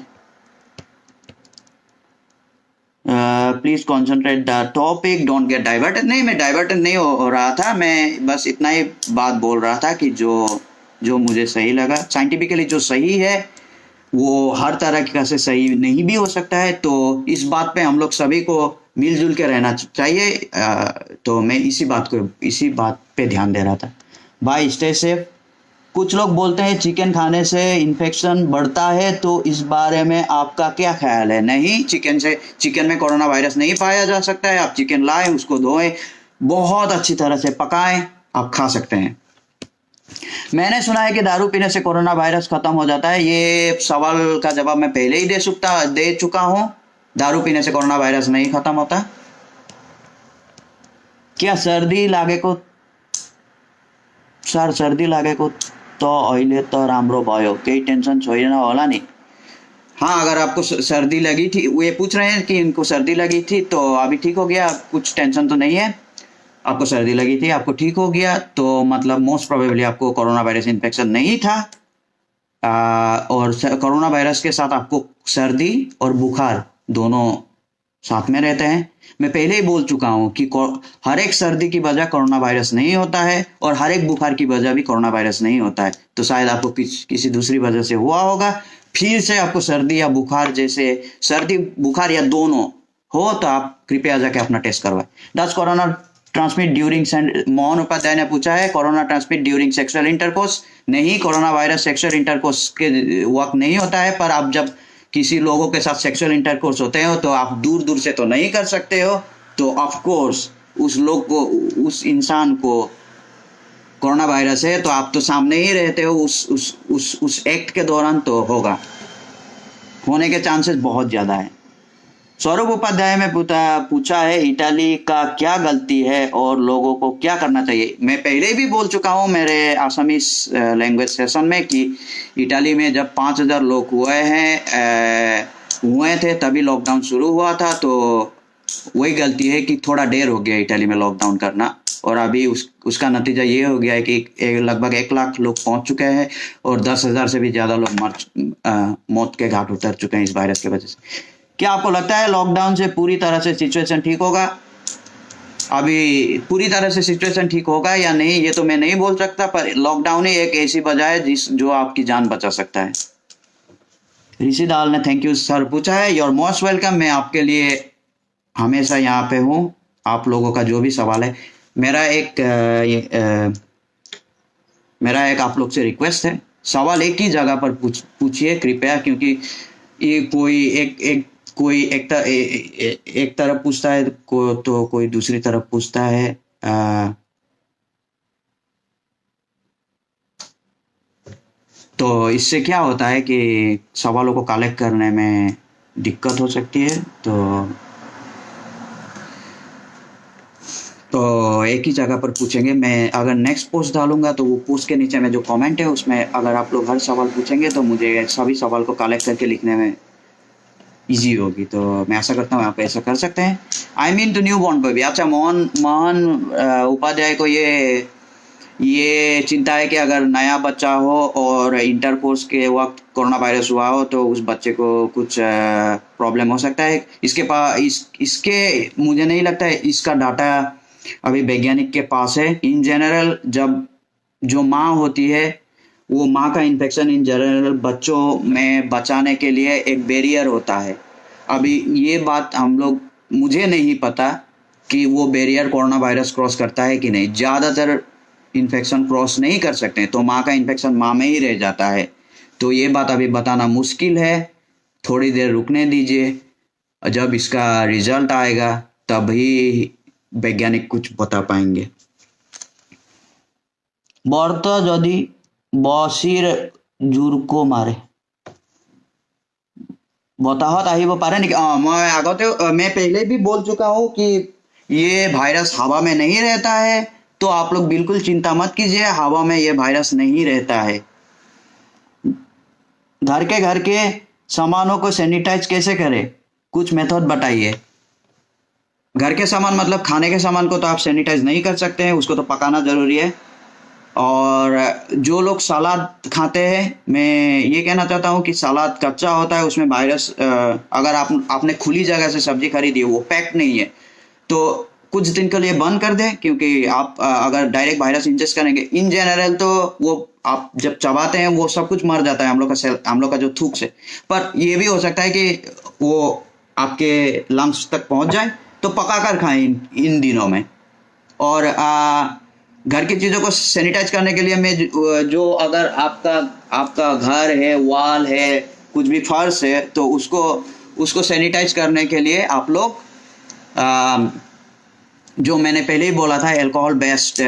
Please concentrate the topic, don't get diverted. नहीं, मैं डाइवर्टेड नहीं हो रहा था, मैं बस इतना ही बात बोल रहा था कि जो मुझे सही लगा। साइंटिफिकली जो सही है वो हर तरह से सही नहीं भी हो सकता है। तो इस बात पे हम लोग सभी को मिलजुल के रहना चाहिए। तो मैं इसी बात पे ध्यान दे रहा था। Bye, stay safe. कुछ लोग बोलते हैं चिकन खाने से इन्फेक्शन बढ़ता है, तो इस बारे में आपका क्या ख्याल है? नहीं, चिकन में कोरोना वायरस नहीं पाया जा सकता है। आप चिकन लाएं, उसको धोएं, बहुत अच्छी तरह से पकाएं, आप खा सकते हैं। मैंने सुना है कि दारू पीने से कोरोना वायरस खत्म हो जाता है। ये सवाल का जवाब मैं पहले ही दे चुका हूं। दारू पीने से कोरोना वायरस नहीं खत्म होता। क्या सर्दी लागेको सर, सर्दी लागेको तो अहिले त राम्रो भयो, केही टेंशन छैन होला नि? हाँ, अगर आपको सर्दी लगी थी, वो ये पूछ रहे हैं कि इनको सर्दी लगी थी तो अभी ठीक हो गया, कुछ टेंशन तो नहीं है। आपको सर्दी लगी थी, आपको ठीक हो गया, तो मतलब मोस्ट प्रोबेबली आपको कोरोना वायरस इन्फेक्शन नहीं था। और कोरोना वायरस के साथ आपको सर्दी और बुखार दोनों साथ में रहते हैं। मैं पहले ही बोल चुका हूं कि हर एक सर्दी की वजह कोरोना वायरस नहीं होता है, और हर एक बुखार की वजह भी कोरोना वायरस नहीं होता है। तो शायद आपको किसी दूसरी वजह से हुआ होगा। फिर से आपको सर्दी या बुखार, जैसे सर्दी बुखार या दोनों हो, तो आप कृपया जाके अपना टेस्ट करवाएं। Does corona transmit during, Mohan Upadhyay ने पूछा है, corona transmit during sexual intercourse? नहीं, कोरोना वायरस सेक्सुअल इंटरकोर्स के वक्त नहीं होता है। पर आप जब किसी लोगों के साथ सेक्सुअल इंटरकोर्स होते हो, तो आप दूर दूर से तो नहीं कर सकते हो, तो ऑफ कोर्स उस लोग को, उस इंसान को कोरोना वायरस है, तो आप तो सामने ही रहते हो, उस एक्ट के दौरान तो होने के चांसेस बहुत ज्यादा है। सौरभ उपाध्याय में पूछा है, इटाली का क्या गलती है और लोगों को क्या करना चाहिए? मैं पहले भी बोल चुका हूं मेरे आसामीज लैंग्वेज सेशन में कि इटाली में जब 5,000 लोग हुए थे तभी लॉकडाउन शुरू हुआ था। तो वही गलती है कि थोड़ा देर हो गया इटाली में लॉकडाउन करना, और अभी उसका नतीजा ये हो गया है कि लगभग 1 लाख लोग पहुंच चुके हैं, और 10,000 से भी ज्यादा लोग मौत के घाट उतर चुके हैं इस वायरस की वजह से। क्या आपको लगता है लॉकडाउन से पूरी तरह से सिचुएशन ठीक होगा? अभी पूरी तरह से सिचुएशन ठीक होगा या नहीं, ये तो मैं नहीं बोल सकता, पर लॉकडाउन ही एक ऐसी वजह है जो आपकी जान बचा सकता है। ऋषि दाल ने थैंक यू सर पूछा है, योर मोस्ट वेलकम। मैं आपके लिए हमेशा यहाँ पे हूँ। आप लोगों का जो भी सवाल है, मेरा एक आप लोग से रिक्वेस्ट है, सवाल एक ही जगह पर पूछिए कृपया, क्योंकि ये कोई एक तरफ पूछता है तो कोई दूसरी तरफ पूछता है। तो इससे क्या होता है कि सवालों को कलेक्ट करने में दिक्कत हो सकती है। तो एक ही जगह पर पूछेंगे। मैं अगर नेक्स्ट पोस्ट डालूंगा तो वो पोस्ट के नीचे में जो कमेंट है उसमें अगर आप लोग हर सवाल पूछेंगे तो मुझे सभी सवाल को कलेक्ट करके लिखने में इजी होगी। तो मैं आशा करता हूँ आप ऐसा कर सकते हैं। I mean to newborn baby. अच्छा, मोहन उपाध्याय को ये चिंता है कि अगर नया बच्चा हो और इंटरकोर्स के वक्त कोरोना वायरस हुआ हो तो उस बच्चे को कुछ प्रॉब्लम हो सकता है। इसके मुझे नहीं लगता है इसका डाटा अभी वैज्ञानिक के पास है। इन जनरल जब जो माँ होती है, वो माँ का इन्फेक्शन इन जनरल बच्चों में बचाने के लिए एक बैरियर होता है। अभी ये बात मुझे नहीं पता कि वो बैरियर कोरोना वायरस क्रॉस करता है कि नहीं। ज़्यादातर इन्फेक्शन क्रॉस नहीं कर सकते, तो माँ का इन्फेक्शन माँ में ही रह जाता है। तो ये बात अभी बताना मुश्किल है, थोड़ी देर रुकने दीजिए। जब इसका रिजल्ट आएगा तभी वैज्ञानिक कुछ बता पाएंगे। बर्त यदि बसिर জোৰকো मारे বতাহত আহিব পাৰে নেকি? मैं पहले भी बोल चुका हूँ कि ये वायरस हवा में नहीं रहता है, तो आप लोग बिल्कुल चिंता मत कीजिए, हवा में ये वायरस नहीं रहता है। घर के सामानों को सैनिटाइज कैसे करें, कुछ मेथड बताइए। घर के सामान मतलब खाने के सामान को तो आप सैनिटाइज नहीं कर सकते हैं, उसको तो पकाना जरूरी है। और जो लोग सलाद खाते हैं, मैं ये कहना चाहता हूँ कि सलाद कच्चा होता है, उसमें वायरस, अगर आपने खुली जगह से सब्जी खरीदी है, वो पैक्ड नहीं है, तो कुछ दिन के लिए बंद कर दें, क्योंकि आप अगर डायरेक्ट वायरस इंजेक्ट करेंगे, इन जनरल तो वो आप जब चबाते हैं वो सब कुछ मर जाता है हम लोग का जो थूक से। पर ये भी हो सकता है कि वो आपके लंग्स तक पहुंच जाए, तो पका कर खाएं इन दिनों में। और घर की चीज़ों को सैनिटाइज करने के लिए मैं जो अगर आपका आपका घर है, वॉल है, कुछ भी फर्श है, तो उसको उसको सैनिटाइज करने के लिए आप लोग जो मैंने पहले ही बोला था, अल्कोहल बेस्ड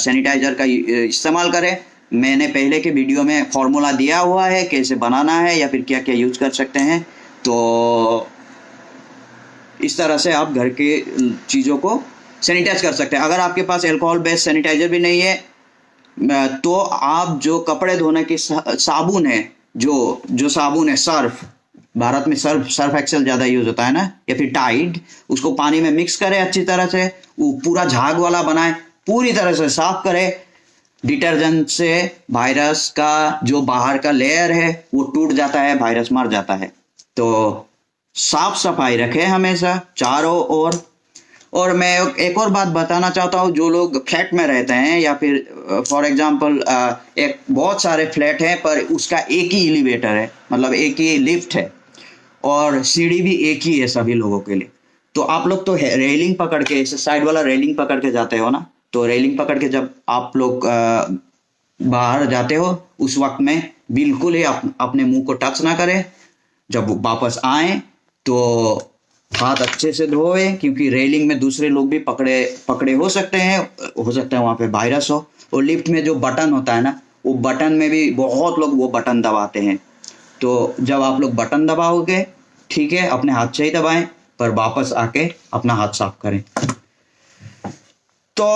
सैनिटाइजर का इस्तेमाल करें। मैंने पहले के वीडियो में फॉर्मूला दिया हुआ है कैसे बनाना है या फिर क्या क्या यूज कर सकते हैं। तो इस तरह से आप घर की चीज़ों को सैनिटाइज कर सकते हैं। अगर आपके पास अल्कोहल बेस्ड सैनिटाइजर भी नहीं है तो आप जो कपड़े धोने की साबुन है, जो साबुन है, सर्फ, भारत में सर्फ एक्सेल ज़्यादा यूज होता है ना, या फिर टाइड, उसको पानी में मिक्स करें अच्छी तरह से, वो पूरा झाग वाला बनाए, पूरी तरह से साफ करें। डिटर्जेंट से वायरस का जो बाहर का लेयर है वो टूट जाता है, वायरस मर जाता है। तो साफ सफाई रखें हमेशा चारों ओर। और मैं एक और बात बताना चाहता हूँ, जो लोग फ्लैट में रहते हैं या फिर फॉर एग्जांपल एक बहुत सारे फ्लैट हैं पर उसका एक ही एलिवेटर है, मतलब एक ही लिफ्ट है और सीढ़ी भी एक ही है सभी लोगों के लिए, तो आप लोग तो रेलिंग पकड़ के, साइड वाला रेलिंग पकड़ के जाते हो ना, तो रेलिंग पकड़ के जब आप लोग बाहर जाते हो उस वक्त में बिल्कुल ही अपने मुंह को टच ना करें। जब वापस आए तो हाथ अच्छे से धोए, क्योंकि रेलिंग में दूसरे लोग भी पकड़े हो सकते हैं वहां पे वायरस हो। और लिफ्ट में जो बटन होता है ना, वो बटन में भी बहुत लोग वो बटन दबाते हैं। तो जब आप लोग बटन दबाओगे, ठीक है, अपने हाथ से ही दबाएं, पर वापस आके अपना हाथ साफ करें। तो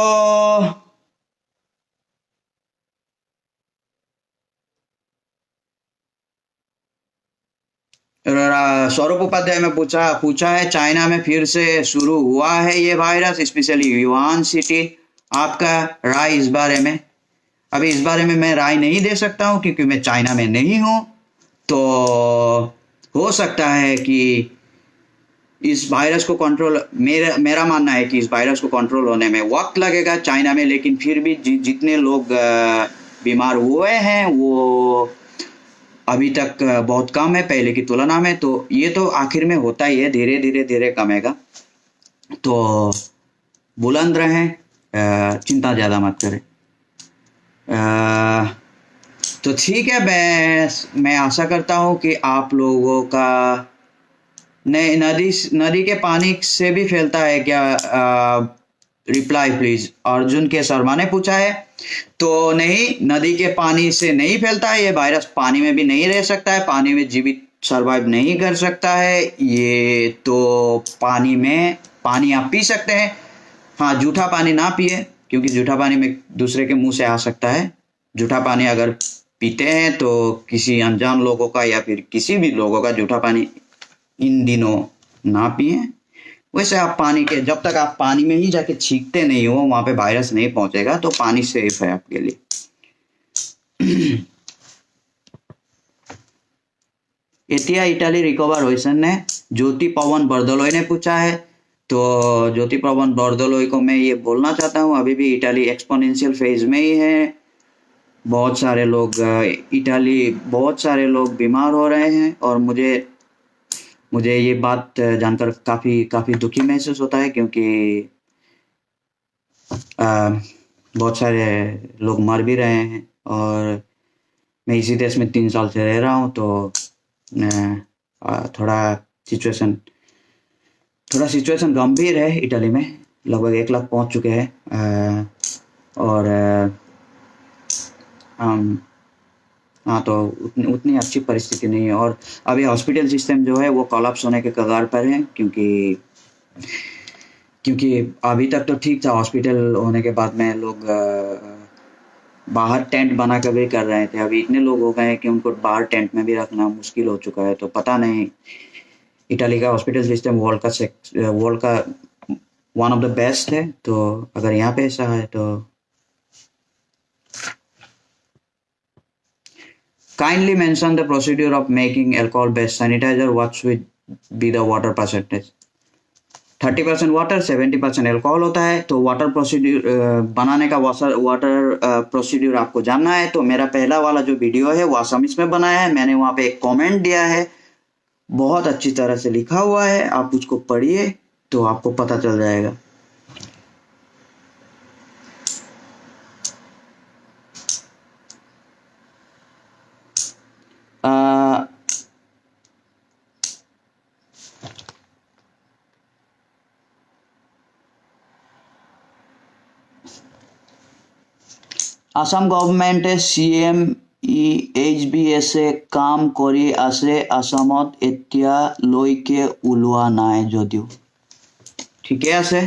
सौरभ उपाध्याय में पूछा है, चाइना में फिर से शुरू हुआ है ये वायरस, स्पेशली युहान सिटी। आपका राय इस बारे में? अभी इस बारे में मैं राय नहीं दे सकता हूँ क्योंकि मैं चाइना में नहीं हूँ। तो हो सकता है कि इस वायरस को कंट्रोल, मेरा मानना है कि इस वायरस को कंट्रोल होने में वक्त लगेगा चाइना में, लेकिन फिर भी जितने लोग बीमार हुए हैं वो अभी तक बहुत कम है पहले की तुलना में। तो ये तो आखिर में होता ही है, धीरे धीरे धीरे कमेगा। तो बुलंद रहें, चिंता ज़्यादा मत करें। तो ठीक है, मैं आशा करता हूँ कि आप लोगों का नदी के पानी से भी फैलता है क्या? Reply please. अर्जुन के शर्मा ने पूछा है। तो नहीं, नदी के पानी से नहीं फैलता है ये वायरस, पानी में भी नहीं रह सकता है, पानी में जीवित सरवाइव नहीं कर सकता है ये। तो पानी आप पी सकते हैं, हाँ, जूठा पानी ना पिए, क्योंकि जूठा पानी में दूसरे के मुंह से आ सकता है। जूठा पानी अगर पीते हैं तो किसी अनजान लोगों का या फिर किसी भी लोगों का जूठा पानी इन दिनों ना पिए। वैसे आप पानी के, जब तक आप पानी में ही जाके छींकते नहीं हो वहां पे वायरस नहीं पहुंचेगा, तो पानी सेफ है आपके लिए। एतिया इटाली रिकवर होइसन ने ज्योति पवन बर्दलोई ने पूछा है। तो ज्योति पवन बर्दलोई को मैं ये बोलना चाहता हूँ, अभी भी इटाली एक्सपोनेंशियल फेज में ही है। बहुत सारे लोग बीमार हो रहे हैं और मुझे ये बात जानकर काफी दुखी महसूस होता है, क्योंकि बहुत सारे लोग मर भी रहे हैं। और मैं इसी देश में 3 साल से रह रहा हूँ, तो थोड़ा सिचुएशन गंभीर है इटली में। लगभग 1 लाख पहुंच चुके हैं। और हाँ, तो उतनी अच्छी परिस्थिति नहीं है। और अभी हॉस्पिटल सिस्टम जो है वो कोलैप्स होने के कगार पर है, क्योंकि अभी तक तो ठीक था। हॉस्पिटल होने के बाद में लोग बाहर टेंट बना कर भी कर रहे थे, अभी इतने लोग हो गए हैं कि उनको बाहर टेंट में भी रखना मुश्किल हो चुका है। तो पता नहीं, इटली का हॉस्पिटल सिस्टम वर्ल्ड का वन ऑफ द बेस्ट है। तो अगर यहाँ पे ऐसा है तो kindly mention the procedure of making alcohol based sanitizer. What should be the water percentage? 30% water, 70% alcohol होता है। तो वाटर प्रोसीड्यूर बनाने का वाटर प्रोसीड्यूर आपको जानना है तो मेरा पहला वाला जो वीडियो है वो असमिस में बनाया है, मैंने वहां पे एक कमेंट दिया है, बहुत अच्छी तरह से लिखा हुआ है, आप उसको पढ़िए तो आपको पता चल जाएगा। आ, আসাম গভৰ্ণমেণ্টে CMEHBS-এ কাম কৰি আছে। আসামত এতিয়ালৈকে ওলোৱা নাই যদিও। ঠিকে আছে।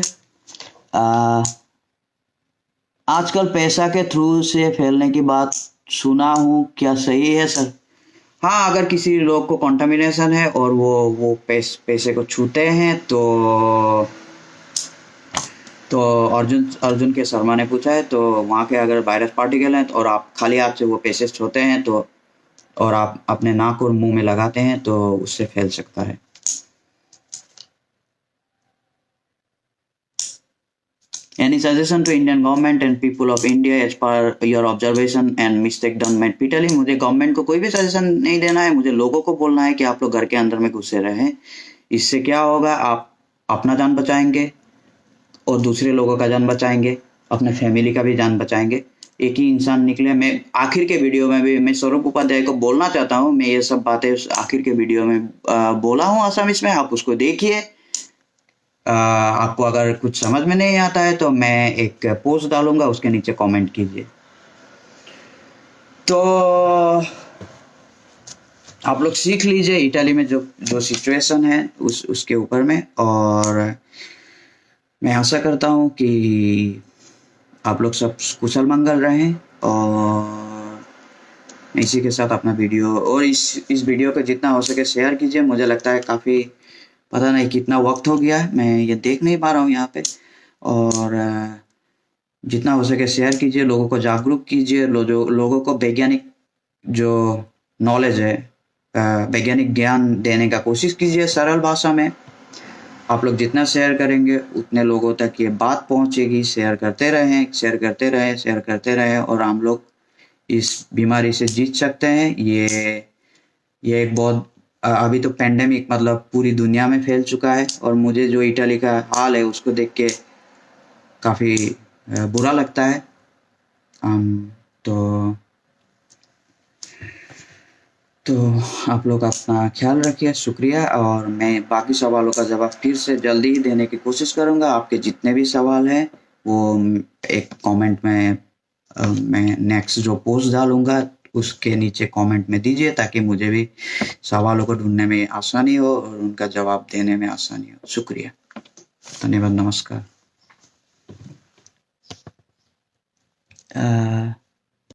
आजकल पैसा के थ्रू से फैलने की बात सुना हूँ, क्या सही है सर? हाँ, अगर किसी लोग को कॉन्टामिनेशन है और वो पैसे को छूते हैं तो अर्जुन के शर्मा ने पूछा है, तो वहाँ के अगर वायरस पार्टिकल हैं और आप खाली हाथ से वो पैसे छूते हैं तो और आप अपने नाक और मुंह में लगाते हैं तो उससे फैल सकता है। Any suggestion to Indian government and people of India as per your observation and mistake done met Pitali? मुझे गवर्नमेंट को कोई भी सजेशन नहीं देना है, मुझे लोगों को बोलना है कि आप लोग घर के अंदर में घुसे रहें। इससे क्या होगा, आप अपना जान बचाएंगे और दूसरे लोगों का जान बचाएंगे, अपने फैमिली का भी जान बचाएंगे। एक ही इंसान निकले। मैं आखिर के वीडियो में भी मैं सौरभ उपाध्याय को बोलना चाहता हूँ, मैं ये सब बातें आखिर के वीडियो में बोला हूँ आसामीज में, आप उसको देखिए। आपको अगर कुछ समझ में नहीं आता है तो मैं एक पोस्ट डालूंगा, उसके नीचे कमेंट कीजिए। तो आप लोग सीख लीजिए इटाली में जो सिचुएशन है उसके ऊपर में, और मैं आशा करता हूँ कि आप लोग सब कुशल मंगल रहें। और इसी के साथ अपना वीडियो और इस वीडियो को जितना हो सके शेयर कीजिए। मुझे लगता है काफ़ी, पता नहीं कितना वक्त हो गया है, मैं ये देख नहीं पा रहा हूँ यहाँ पे। और जितना हो सके शेयर कीजिए, लोगों को जागरूक कीजिए, लोगों को वैज्ञानिक जो नॉलेज है, वैज्ञानिक ज्ञान देने का कोशिश कीजिए सरल भाषा में। आप लोग जितना शेयर करेंगे उतने लोगों तक ये बात पहुँचेगी। शेयर करते रहें, शेयर करते रहें, शेयर करते रहें, और हम लोग इस बीमारी से जीत सकते हैं। ये एक बहुत अभी तो पेंडेमिक मतलब पूरी दुनिया में फैल चुका है, और मुझे जो इटली का हाल है उसको देख के काफ़ी बुरा लगता है। तो आप लोग अपना ख्याल रखिए। शुक्रिया। और मैं बाकी सवालों का जवाब फिर से जल्दी ही देने की कोशिश करूँगा। आपके जितने भी सवाल हैं वो एक कमेंट में मैं नेक्स्ट जो पोस्ट डालूँगा उसके नीचे कमेंट में दीजिए, ताकि मुझे भी सवालों को ढूंढने में आसानी हो और उनका जवाब देने में आसानी हो। शुक्रिया, धन्यवाद, नमस्कार।